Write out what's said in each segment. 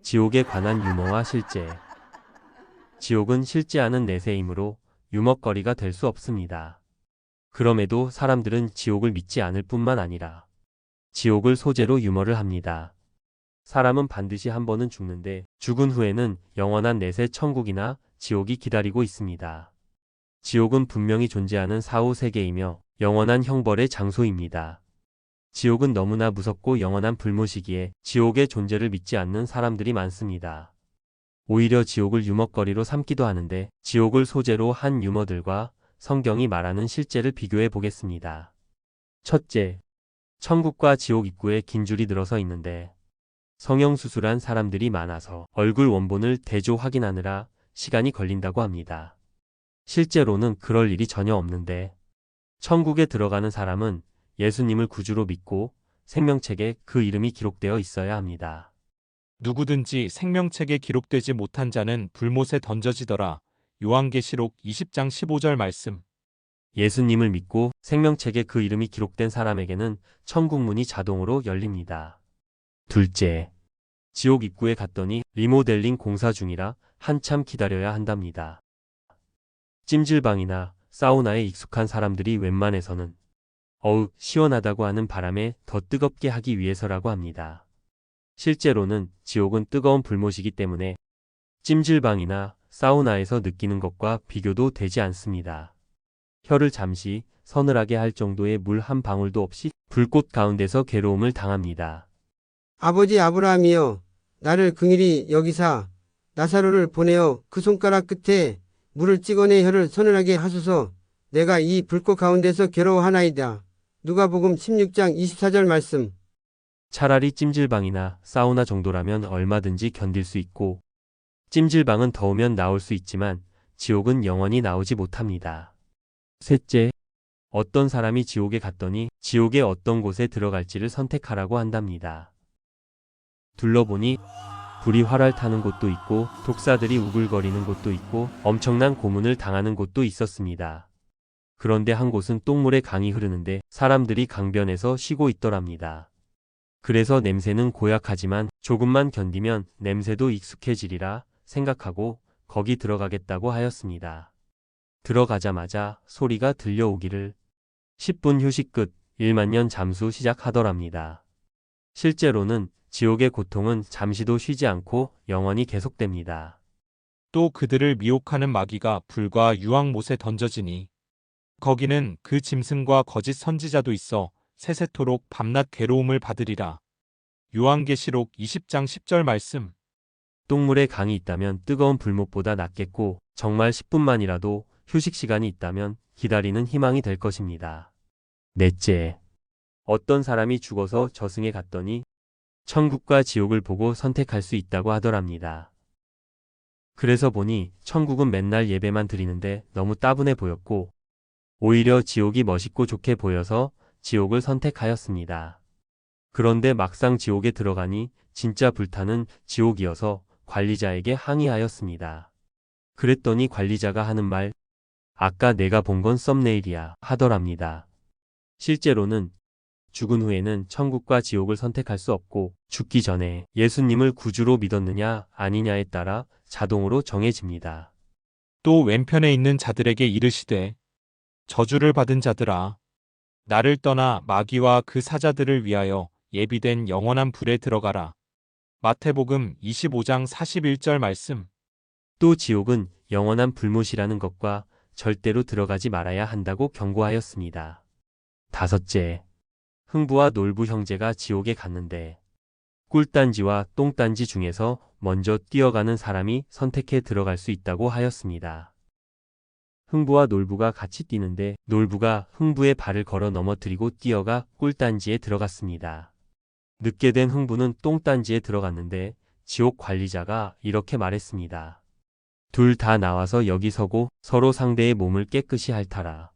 지옥에 관한 유머와 실제. 지옥은 실제 하는 내세이므로 유머거리가 될 수 없습니다. 그럼에도 사람들은 지옥을 믿지 않을 뿐만 아니라 지옥을 소재로 유머를 합니다. 사람은 반드시 한 번은 죽는데 죽은 후에는 영원한 내세 천국이나 지옥이 기다리고 있습니다. 지옥은 분명히 존재하는 사후 세계이며 영원한 형벌의 장소입니다. 지옥은 너무나 무섭고 영원한 불못이기에 지옥의 존재를 믿지 않는 사람들이 많습니다. 오히려 지옥을 유머거리로 삼기도 하는데 지옥을 소재로 한 유머들과 성경이 말하는 실제를 비교해 보겠습니다. 첫째, 천국과 지옥 입구에 긴 줄이 늘어서 있는데 성형수술한 사람들이 많아서 얼굴 원본을 대조 확인하느라 시간이 걸린다고 합니다. 실제로는 그럴 일이 전혀 없는데 천국에 들어가는 사람은 예수님을 구주로 믿고 생명책에 그 이름이 기록되어 있어야 합니다. 누구든지 생명책에 기록되지 못한 자는 불못에 던져지더라. 요한계시록 20장 15절 말씀. 예수님을 믿고 생명책에 그 이름이 기록된 사람에게는 천국 문이 자동으로 열립니다. 둘째, 지옥 입구에 갔더니 리모델링 공사 중이라 한참 기다려야 한답니다. 찜질방이나 사우나에 익숙한 사람들이 웬만해서는 어우 시원하다고 하는 바람에 더 뜨겁게 하기 위해서라고 합니다. 실제로는 지옥은 뜨거운 불못이기 때문에 찜질방이나 사우나에서 느끼는 것과 비교도 되지 않습니다. 혀를 잠시 서늘하게 할 정도의 물 한 방울도 없이 불꽃 가운데서 괴로움을 당합니다. 아버지 아브라함이여, 나를 긍일히 여기사 나사로를 보내어 그 손가락 끝에 물을 찍어내 혀를 서늘하게 하소서. 내가 이 불꽃 가운데서 괴로워하나이다. 누가복음 16장 24절 말씀. 차라리 찜질방이나 사우나 정도라면 얼마든지 견딜 수 있고 찜질방은 더우면 나올 수 있지만 지옥은 영원히 나오지 못합니다. 셋째, 어떤 사람이 지옥에 갔더니 지옥의 어떤 곳에 들어갈지를 선택하라고 한답니다. 둘러보니 불이 활활 타는 곳도 있고 독사들이 우글거리는 곳도 있고 엄청난 고문을 당하는 곳도 있었습니다. 그런데 한 곳은 똥물에 강이 흐르는데 사람들이 강변에서 쉬고 있더랍니다. 그래서 냄새는 고약하지만 조금만 견디면 냄새도 익숙해지리라 생각하고 거기 들어가겠다고 하였습니다. 들어가자마자 소리가 들려오기를 10분 휴식 끝 1만 년 잠수 시작하더랍니다. 실제로는 지옥의 고통은 잠시도 쉬지 않고 영원히 계속됩니다. 또 그들을 미혹하는 마귀가 불과 유황못에 던져지니 거기는 그 짐승과 거짓 선지자도 있어 세세토록 밤낮 괴로움을 받으리라. 요한계시록 20장 10절 말씀. 똥물에 강이 있다면 뜨거운 불못보다 낫겠고 정말 10분만이라도 휴식 시간이 있다면 기다리는 희망이 될 것입니다. 넷째, 어떤 사람이 죽어서 저승에 갔더니 천국과 지옥을 보고 선택할 수 있다고 하더랍니다. 그래서 보니 천국은 맨날 예배만 드리는데 너무 따분해 보였고 오히려 지옥이 멋있고 좋게 보여서 지옥을 선택하였습니다. 그런데 막상 지옥에 들어가니 진짜 불타는 지옥이어서 관리자에게 항의하였습니다. 그랬더니 관리자가 하는 말, 아까 내가 본 건 썸네일이야 하더랍니다. 실제로는 죽은 후에는 천국과 지옥을 선택할 수 없고 죽기 전에 예수님을 구주로 믿었느냐 아니냐에 따라 자동으로 정해집니다. 또 왼편에 있는 자들에게 이르시되 저주를 받은 자들아, 나를 떠나 마귀와 그 사자들을 위하여 예비된 영원한 불에 들어가라. 마태복음 25장 41절 말씀. 또 지옥은 영원한 불못이라는 것과 절대로 들어가지 말아야 한다고 경고하였습니다. 다섯째, 흥부와 놀부 형제가 지옥에 갔는데 꿀단지와 똥단지 중에서 먼저 뛰어가는 사람이 선택해 들어갈 수 있다고 하였습니다. 흥부와 놀부가 같이 뛰는데 놀부가 흥부의 발을 걸어 넘어뜨리고 뛰어가 꿀단지에 들어갔습니다. 늦게 된 흥부는 똥단지에 들어갔는데 지옥 관리자가 이렇게 말했습니다. 둘 다 나와서 여기 서고 서로 상대의 몸을 깨끗이 핥아라.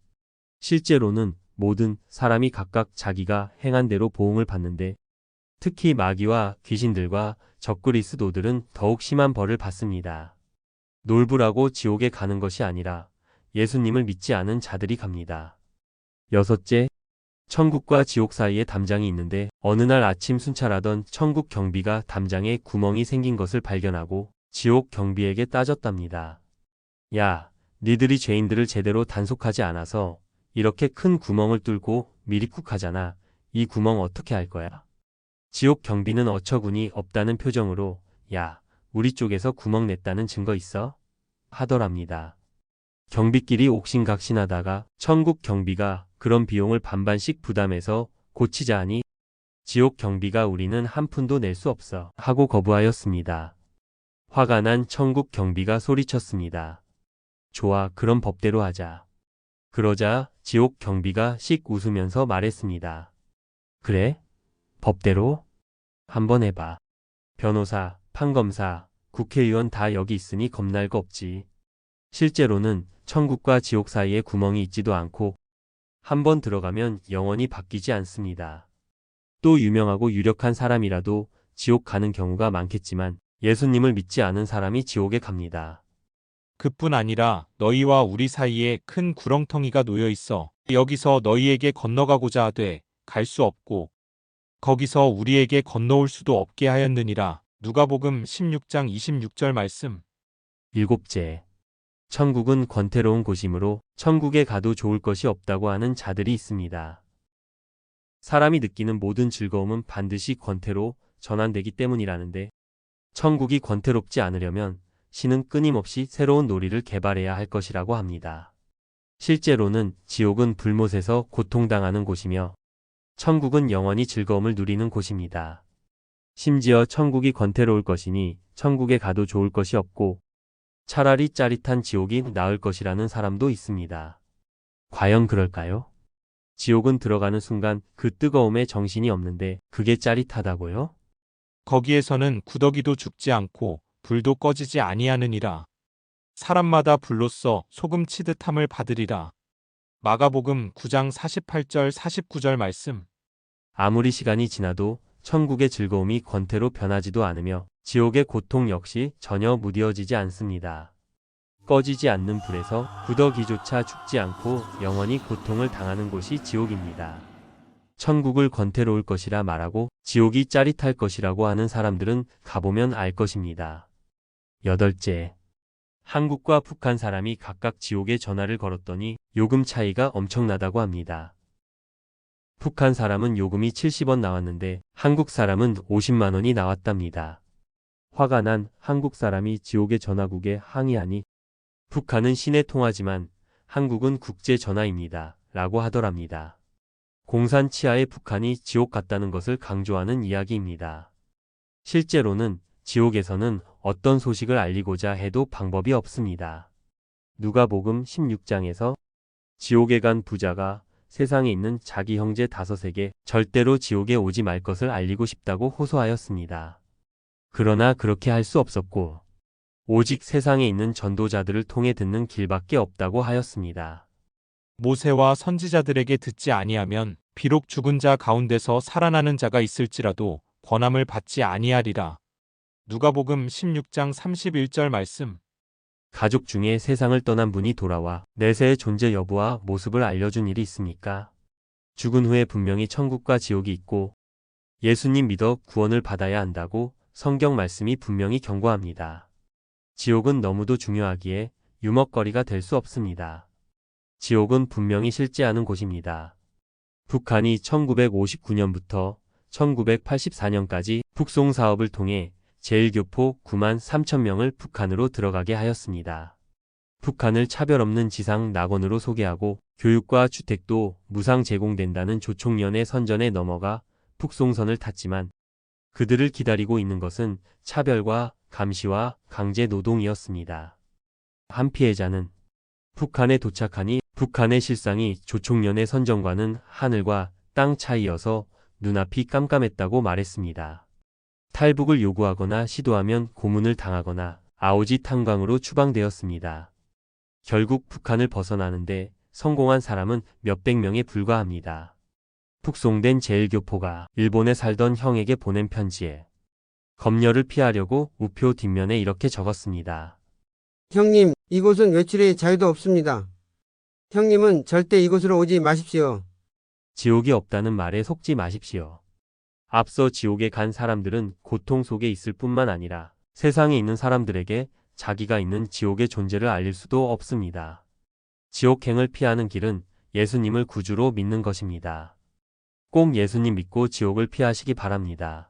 실제로는 모든 사람이 각각 자기가 행한 대로 보응을 받는데 특히 마귀와 귀신들과 적그리스도들은 더욱 심한 벌을 받습니다. 놀부라고 지옥에 가는 것이 아니라 예수님을 믿지 않은 자들이 갑니다. 여섯째, 천국과 지옥 사이에 담장이 있는데 어느 날 아침 순찰하던 천국 경비가 담장에 구멍이 생긴 것을 발견하고 지옥 경비에게 따졌답니다. 야, 니들이 죄인들을 제대로 단속하지 않아서 이렇게 큰 구멍을 뚫고 미리쿡하잖아. 이 구멍 어떻게 할 거야? 지옥 경비는 어처구니 없다는 표정으로 야, 우리 쪽에서 구멍 냈다는 증거 있어? 하더랍니다. 경비끼리 옥신각신하다가 천국 경비가 그런 비용을 반반씩 부담해서 고치자 하니 지옥 경비가 우리는 한 푼도 낼 수 없어 하고 거부하였습니다. 화가 난 천국 경비가 소리쳤습니다. 좋아, 그럼 법대로 하자. 그러자 지옥 경비가 씩 웃으면서 말했습니다. 그래? 법대로? 한번 해봐. 변호사, 판검사, 국회의원 다 여기 있으니 겁날 거 없지. 실제로는 천국과 지옥 사이에 구멍이 있지도 않고 한번 들어가면 영원히 바뀌지 않습니다. 또 유명하고 유력한 사람이라도 지옥 가는 경우가 많겠지만 예수님을 믿지 않은 사람이 지옥에 갑니다. 그뿐 아니라 너희와 우리 사이에 큰 구렁텅이가 놓여 있어. 여기서 너희에게 건너가고자 하되 갈 수 없고 거기서 우리에게 건너올 수도 없게 하였느니라. 누가복음 16장 26절 말씀. 일곱째, 천국은 권태로운 곳이므로 천국에 가도 좋을 것이 없다고 하는 자들이 있습니다. 사람이 느끼는 모든 즐거움은 반드시 권태로 전환되기 때문이라는데 천국이 권태롭지 않으려면 신은 끊임없이 새로운 놀이를 개발해야 할 것이라고 합니다. 실제로는 지옥은 불못에서 고통당하는 곳이며 천국은 영원히 즐거움을 누리는 곳입니다. 심지어 천국이 권태로울 것이니 천국에 가도 좋을 것이 없고 차라리 짜릿한 지옥이 나을 것이라는 사람도 있습니다. 과연 그럴까요? 지옥은 들어가는 순간 그 뜨거움에 정신이 없는데 그게 짜릿하다고요? 거기에서는 구더기도 죽지 않고 불도 꺼지지 아니하느니라. 사람마다 불로써 소금 치듯함을 받으리라. 마가복음 9장 48절 49절 말씀. 아무리 시간이 지나도 천국의 즐거움이 권태로 변하지도 않으며 지옥의 고통 역시 전혀 무뎌지지 않습니다. 꺼지지 않는 불에서 구더기조차 죽지 않고 영원히 고통을 당하는 곳이 지옥입니다. 천국을 권태로울 것이라 말하고 지옥이 짜릿할 것이라고 하는 사람들은 가보면 알 것입니다. 여덟째, 한국과 북한 사람이 각각 지옥에 전화를 걸었더니 요금 차이가 엄청나다고 합니다. 북한 사람은 요금이 70원 나왔는데 한국 사람은 50만 원이 나왔답니다. 화가 난 한국 사람이 지옥의 전화국에 항의하니 북한은 시내 통화지만 한국은 국제 전화입니다. 라고 하더랍니다. 공산 치하의 북한이 지옥 같다는 것을 강조하는 이야기입니다. 실제로는 지옥에서는 어떤 소식을 알리고자 해도 방법이 없습니다. 누가복음 16장에서 지옥에 간 부자가 세상에 있는 자기 형제 5에게 절대로 지옥에 오지 말 것을 알리고 싶다고 호소하였습니다. 그러나 그렇게 할 수 없었고 오직 세상에 있는 전도자들을 통해 듣는 길밖에 없다고 하였습니다. 모세와 선지자들에게 듣지 아니하면 비록 죽은 자 가운데서 살아나는 자가 있을지라도 권함을 받지 아니하리라. 누가복음 16장 31절 말씀. 가족 중에 세상을 떠난 분이 돌아와 내세의 존재 여부와 모습을 알려준 일이 있습니까? 죽은 후에 분명히 천국과 지옥이 있고 예수님 믿어 구원을 받아야 한다고 성경 말씀이 분명히 경고합니다. 지옥은 너무도 중요하기에 유먹거리가 될 수 없습니다. 지옥은 분명히 실제하는 곳입니다. 북한이 1959년부터 1984년까지 북송 사업을 통해 제1교포 9만 3천 명을 북한으로 들어가게 하였습니다. 북한을 차별 없는 지상 낙원으로 소개하고 교육과 주택도 무상 제공된다는 조총련의 선전에 넘어가 북송선을 탔지만 그들을 기다리고 있는 것은 차별과 감시와 강제 노동이었습니다. 한 피해자는 북한에 도착하니 북한의 실상이 조총련의 선전과는 하늘과 땅 차이여서 눈앞이 깜깜했다고 말했습니다. 탈북을 요구하거나 시도하면 고문을 당하거나 아오지 탄광으로 추방되었습니다. 결국 북한을 벗어나는데 성공한 사람은 몇백 명에 불과합니다. 북송된 제1교포가 일본에 살던 형에게 보낸 편지에 검열을 피하려고 우표 뒷면에 이렇게 적었습니다. 형님, 이곳은 외출의 자유도 없습니다. 형님은 절대 이곳으로 오지 마십시오. 지옥이 없다는 말에 속지 마십시오. 앞서 지옥에 간 사람들은 고통 속에 있을 뿐만 아니라 세상에 있는 사람들에게 자기가 있는 지옥의 존재를 알릴 수도 없습니다. 지옥행을 피하는 길은 예수님을 구주로 믿는 것입니다. 꼭 예수님 믿고 지옥을 피하시기 바랍니다.